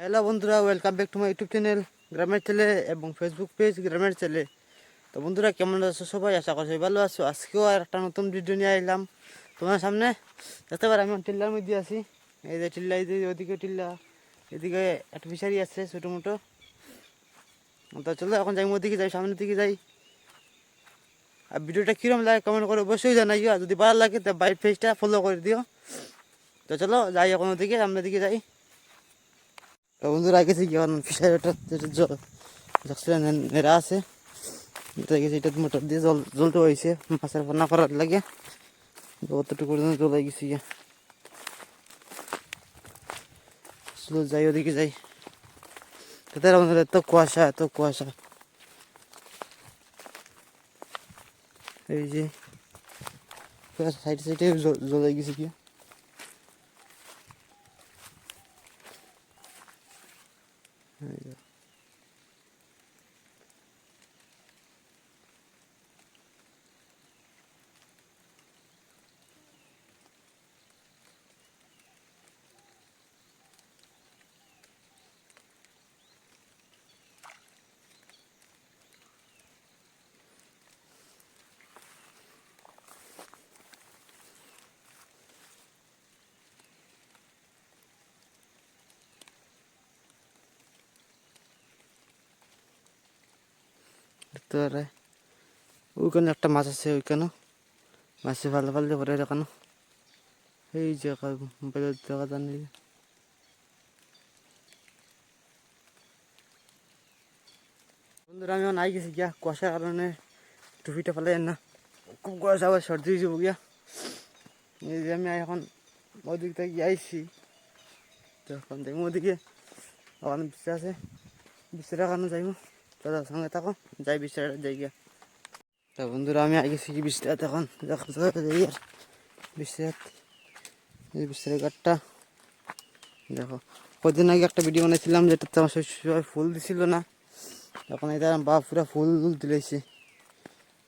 Hello বন্ধুরা, welcome back to my YouTube channel গ্রামের ছেলে এবং ফেসবুক পেজ গ্রামের ছেলে। তো বন্ধুরা, কেমন আছো সবাই? আশা করি সবাই ভালো আছো। আজকেও আর একটা নতুন ভিডিও নিয়ে এলাম তোমার সামনে। দেখতে পারো আমি টিল্লার মধ্যে আছি। এই যে টিল্লা, এই যে ওইদিকে টিল্লা, এদিকে একটা ফিশারি আছে ছোটো মোটো। তো চলো এখন যাই, ওদিকে যাই, সামনের দিকে যাই। আর ভিডিওটা কীরকম লাগে কমেন্ট করে অবশ্যই জানাইও। আর যদি ভালো লাগে তো বাইক পেজটা ফলো করে দিও। তো চলো যাই এখন ওদিকে, সামনের দিকে যাই। তো বন্ধুরা, গেছি কি এখন ফিশারিটা নেড়া আছে, গেছে এটা মোটর দিয়ে জল জ্বলতে হয়েছে মাছের না করার লাগে। অতটুকু জল হয়ে গেছি। যাই ওদিকে যাই। এত কুয়াশা, এত কুয়াশা। এই যে সাইডে সাইডে জল হয়ে গেছে কি। দেখতে পারে ওইখানে একটা মাছ আছে, ওইখানে মাছে ভালো ভালো পরে দেখানো। এই যে মোবাইলের দেখা জানি। বন্ধুরা, আমি নাই গেছি গিয়া কুয়াশার কারণে টুপিটা ফেলে না, খুব কুয়াশা, আবার সর্দি হয়ে যাবো গিয়া। এই যে আমি এখন ওদিক থেকে গিয়ে আইসি। তখন দেখবো ওদিকে ওখানে বিছরা আছে, বিছরা কারণে যাইবো। তাদের সঙ্গে থাকো, যাই বিছরা যাই গিয়া। তা বন্ধুরা, আমি আগে গেছি কি বিছরাত। এখন যাই আর বিছরাত, এই বিছরা গাছটা দেখো। কদিন আগে একটা ভিডিও বানিয়েছিলাম যেটাতে আমার শস্য ফুল দিছিল না, এখন এটা বা পুরা ফুল দিলেছি,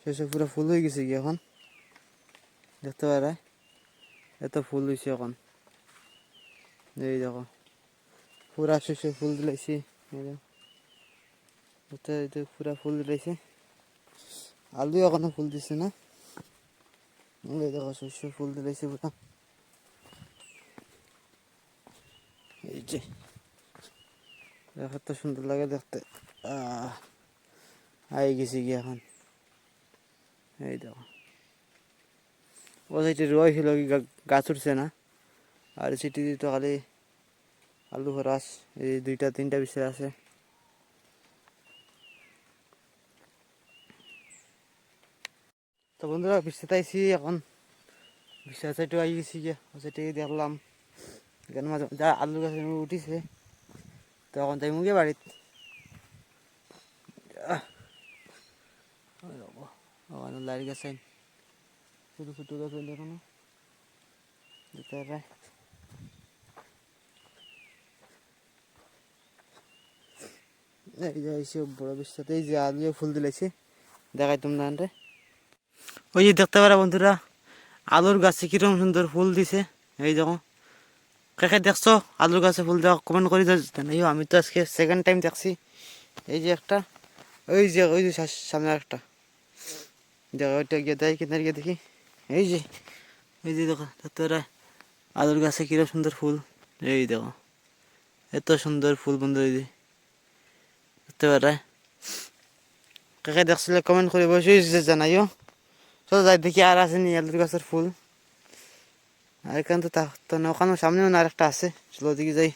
শস্য পুরা ফুল হয়ে গেছে কি এখন দেখতে পারে। এত ফুল হয়েছে এখন, এই দেখো পুরা শস্য ফুল দিলেছি। পুরা ফুল দিলেছে, আলু এখনো ফুল দিছে না। এই দেখো শস্য ফুল দিলেছে পুরা। এই যে কত সুন্দর লাগে দেখতে। আই গেছি গিয়ে এখন। এই দেখো ও সাইডে রোয়া ছিল, গাছ উঠছে না। আর সিটি তো খালি আলু হরাস, এই দুইটা তিনটা বিষয় আছে। তো বন্ধুরা, বিছাতে আইসি এখন, বিছার সাইডে আই গেছি গিয়ে। ও সাইডে দেখলাম এখানে মাঝে যা আলু গাছ উঠিছে। তো এখন তাই মুগে বাড়িতে ওখানে লাইট গাছ ছোটো ছোটো গাছ এখনো দেখতে পারে। এই যে এইসব বড় বিছাতে এই যে আলু ফুল দিলেছে, দেখাই তোমরা। ওই যে দেখতে পারা বন্ধুরা, আলুর গাছে কিরকম সুন্দর ফুল দিছে। এই দেখো, কে দেখছো আলুর গাছে ফুল দেওয়া কমেন্ট করে জানাইও। আমি তো আজকে সেকেন্ড টাইম দেখছি। এই যে একটা, ওই যে সামনে একটা দেখো, ওইটা গিয়ে দেয় কিনার গিয়ে দেখি। এই যে দেখো দেখতে পারা আলুর গাছে কিরকম সুন্দর ফুল। এই দেখো এত সুন্দর ফুল বন্ধু, এই যে দেখতে পারা। কে দেখছিলে কমেন্ট করে অবশ্যই জানাইও। চলো যাই দেখি আর আছে নি আলুর গাছের ফুল। আর এখানে তো তো না, ওখানে সামনেও না আরেকটা আছে। চলো ওদিকে যাই।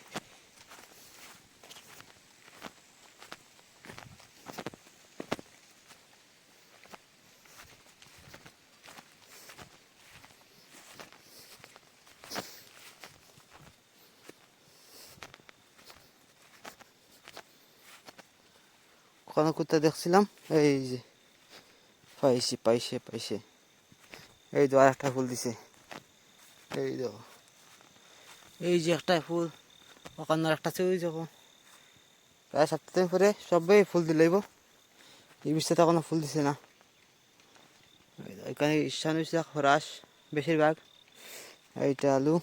ওখানে কোথায় দেখছিলাম, এই যে পাইছি পাইছে পাইছে। এই তো আর একটা ফুল দিছে, এই দেখো। এই যে একটা ফুল, ওখানে আর একটা আছে, ওই দেখো। প্রায় সপ্তাহ পরে সবাই ফুল দিলেইব। এই বিষয়টা কোনো ফুল দিছে না। এখানে ঈশান হয়েছে হরাস বেশিরভাগ। এইটা আলু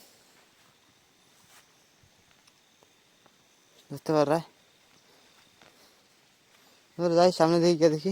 বুঝতে পার রায়, এবার যাই সামনে দিকে গিয়ে দেখি।